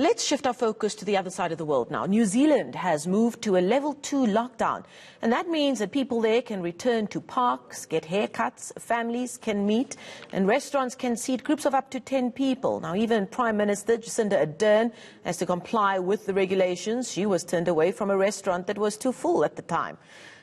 Let's shift our focus to the other side of the world now. New Zealand has moved to a level 2 lockdown, and that means that people there can return to parks, get haircuts, families can meet, and restaurants can seat groups of up to 10 people. Now, even Prime Minister Jacinda Ardern has to comply with the regulations. She was turned away from a restaurant that was too full at the time.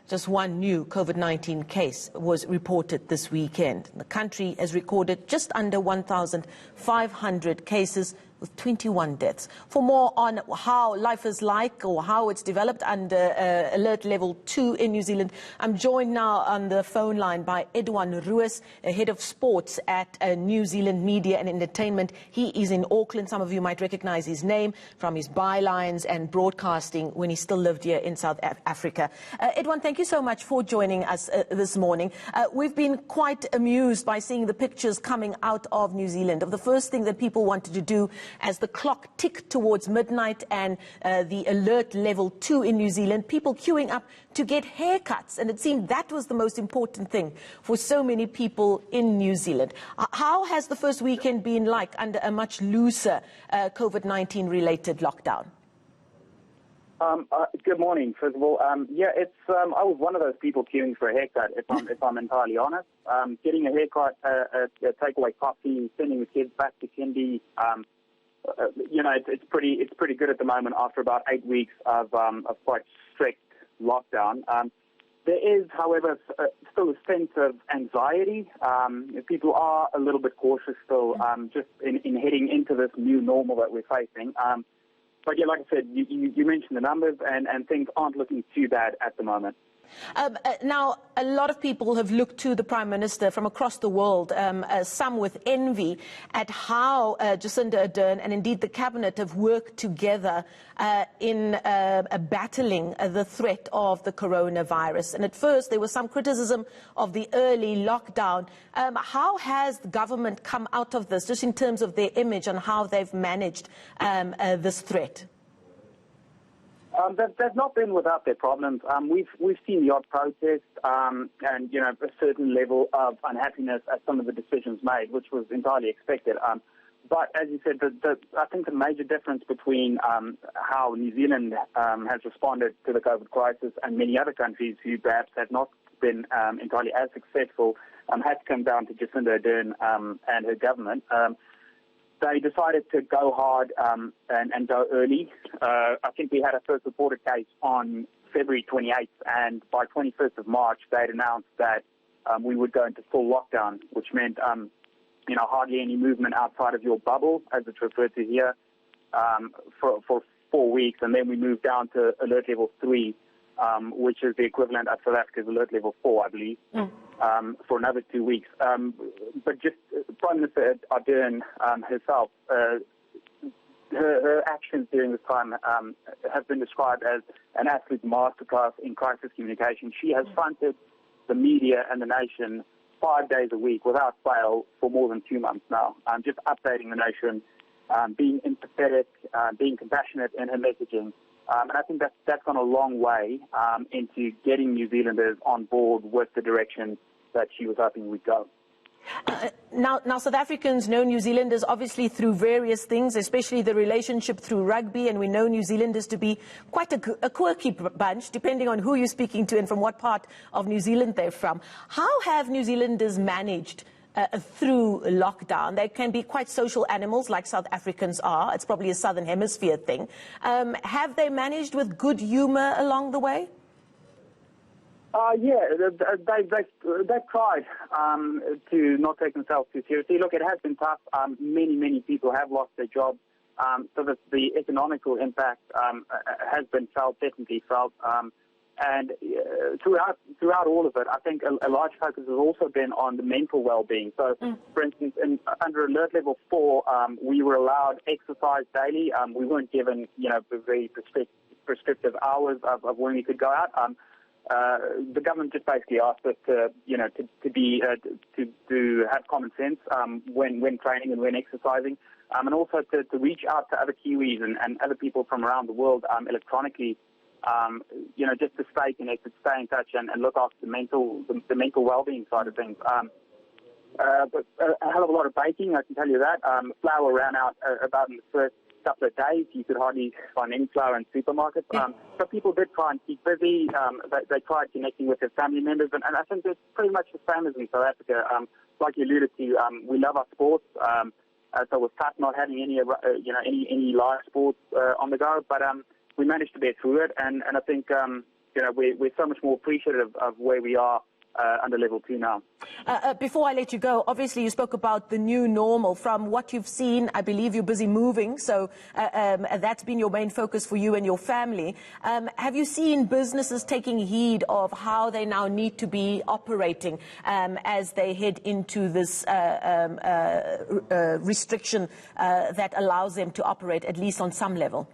Just one new COVID-19 case was reported this weekend. The country has recorded just under 1,500 cases with 21 deaths. For more on how life is like or how it's developed under alert level 2 in New Zealand, I'm joined now on the phone line by Eduan Roos, head of sports at New Zealand Media and Entertainment. He is in Auckland. Some of you might recognize his name from his bylines and broadcasting when he still lived here in South Africa. Eduan, thank you so much for joining us this morning. We've been quite amused by seeing the pictures coming out of New Zealand of the first thing that people wanted to do as the clock ticked towards midnight and the alert level 2 in New Zealand, people queuing up to get haircuts. And it seemed that was the most important thing for so many people in New Zealand. How has the first weekend been like under a much looser COVID-19 related lockdown? Good morning. First of all, yeah, it's I was one of those people queuing for a haircut. If I'm entirely honest, getting a haircut, a takeaway coffee, sending the kids back to kindy. You know, it's pretty good at the moment after about 8 weeks of quite strict lockdown. There is, however, still a sense of anxiety. People are a little bit cautious still, just in heading into this new normal that we're facing. But yeah, like I said, you mentioned the numbers, and things aren't looking too bad at the moment. Now, a lot of people have looked to the Prime Minister from across the world, some with envy, at how Jacinda Ardern and indeed the Cabinet have worked together in battling the threat of the coronavirus. And at first, there was some criticism of the early lockdown. How has the government come out of this, just in terms of their image and how they've managed this threat? They've not been without their problems. We've seen the odd protest and, you know, a certain level of unhappiness at some of the decisions made, which was entirely expected. But as you said, I think the major difference between how New Zealand has responded to the COVID crisis and many other countries who perhaps have not been entirely as successful has come down to Jacinda Ardern and her government. They decided to go hard and go early. I think we had a first reported case on February 28th, and by 21st of March, they had announced that we would go into full lockdown, which meant, you know, hardly any movement outside of your bubble, as it's referred to here, for 4 weeks. And then we moved down to alert level 3, which is the equivalent of South Africa's alert level 4, I believe, for another 2 weeks. But just Prime Minister Ardern herself, her actions during this time have been described as an absolute masterclass in crisis communication. She has fronted the media and the nation 5 days a week without fail for more than 2 months now, just updating the nation, being empathetic, being compassionate in her messaging. And I think that's gone a long way into getting New Zealanders on board with the direction that she was hoping we'd go. Now, South Africans know New Zealanders obviously through various things, especially the relationship through rugby, and we know New Zealanders to be quite a quirky bunch, depending on who you're speaking to and from what part of New Zealand they're from. How have New Zealanders managed through lockdown? They can be quite social animals like South Africans are. It's probably a Southern Hemisphere thing. Have they managed with good humour along the way? Yeah, they've tried to not take themselves too seriously. Look, it has been tough. Many people have lost their jobs, so that the economical impact has been felt, definitely felt. And throughout all of it, I think a large focus has also been on the mental well-being. So, for instance, under alert level 4, we were allowed exercise daily. We weren't given, you know, very prescriptive hours of when we could go out. The government just basically asked us to, you know, to have common sense when training and when exercising, and also to reach out to other Kiwis and other people from around the world electronically. You know, just to stay connected, stay in touch, and look after the mental well-being side of things. But a hell of a lot of baking, I can tell you that. Flour ran out about in the first couple of days, you could hardly find any flour in supermarkets. So people did try and keep busy. They tried connecting with their family members, and I think it's pretty much the same as in South Africa. Like you alluded to, we love our sports. So it was tough not having any live sports on the go, but we managed to bear through it, and I think we're so much more appreciative of where we are under level 2 now. Before I let you go, obviously you spoke about the new normal. From what you've seen, I believe you're busy moving, so that's been your main focus for you and your family. Have you seen businesses taking heed of how they now need to be operating as they head into this restriction that allows them to operate, at least on some level?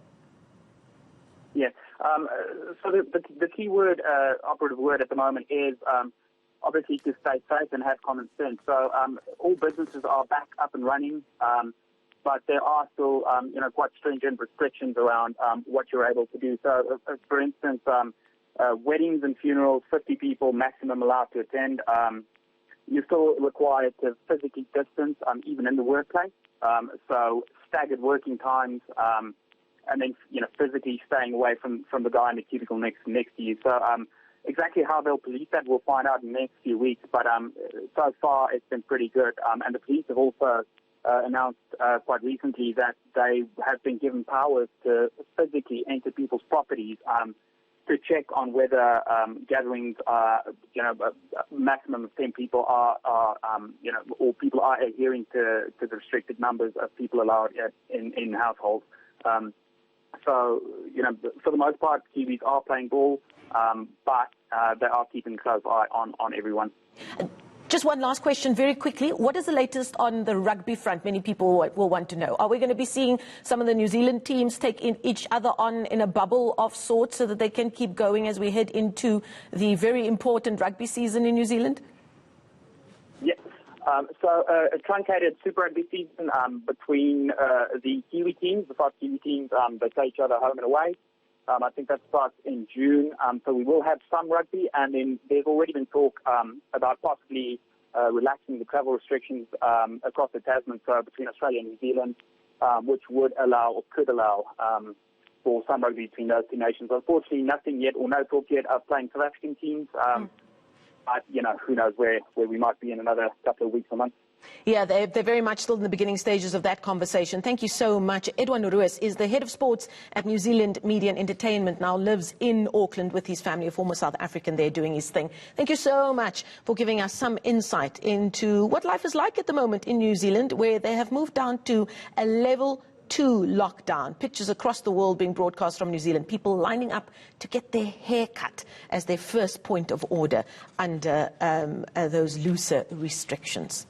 Yeah. So the key word, operative word at the moment is obviously to stay safe and have common sense. So all businesses are back up and running, but there are still quite stringent restrictions around what you're able to do. So for instance, weddings and funerals, 50 people maximum allowed to attend. You're still required to physically distance, even in the workplace. So staggered working times. And then, physically staying away from the guy in the cubicle next to you. So exactly how they'll police that, we'll find out in the next few weeks. But so far, it's been pretty good. And the police have also announced quite recently that they have been given powers to physically enter people's properties to check on whether gatherings are, a maximum of 10 people are or people are adhering to the restricted numbers of people allowed in households. So, for the most part, Kiwis are playing ball, but they are keeping a close eye on everyone. Just one last question very quickly. What is the latest on the rugby front? Many people will want to know. Are we going to be seeing some of the New Zealand teams take each other on in a bubble of sorts so that they can keep going as we head into the very important rugby season in New Zealand? Yes. So a truncated Super Rugby season between the Kiwi teams, the 5 Kiwi teams, they play each other home and away. I think that starts in June. So we will have some rugby, and then there's already been talk about possibly relaxing the travel restrictions across the Tasman, so between Australia and New Zealand, which would allow or could allow for some rugby between those two nations. Unfortunately, nothing yet, or no talk yet of playing South African teams. But, who knows where we might be in another couple of weeks or months. Yeah, they're very much still in the beginning stages of that conversation. Thank you so much. Eduan Roos is the head of sports at New Zealand Media and Entertainment, now lives in Auckland with his family, a former South African there doing his thing. Thank you so much for giving us some insight into what life is like at the moment in New Zealand, where they have moved down to a level 2 lockdown. Pictures across the world being broadcast from New Zealand. People lining up to get their hair cut as their first point of order under those looser restrictions.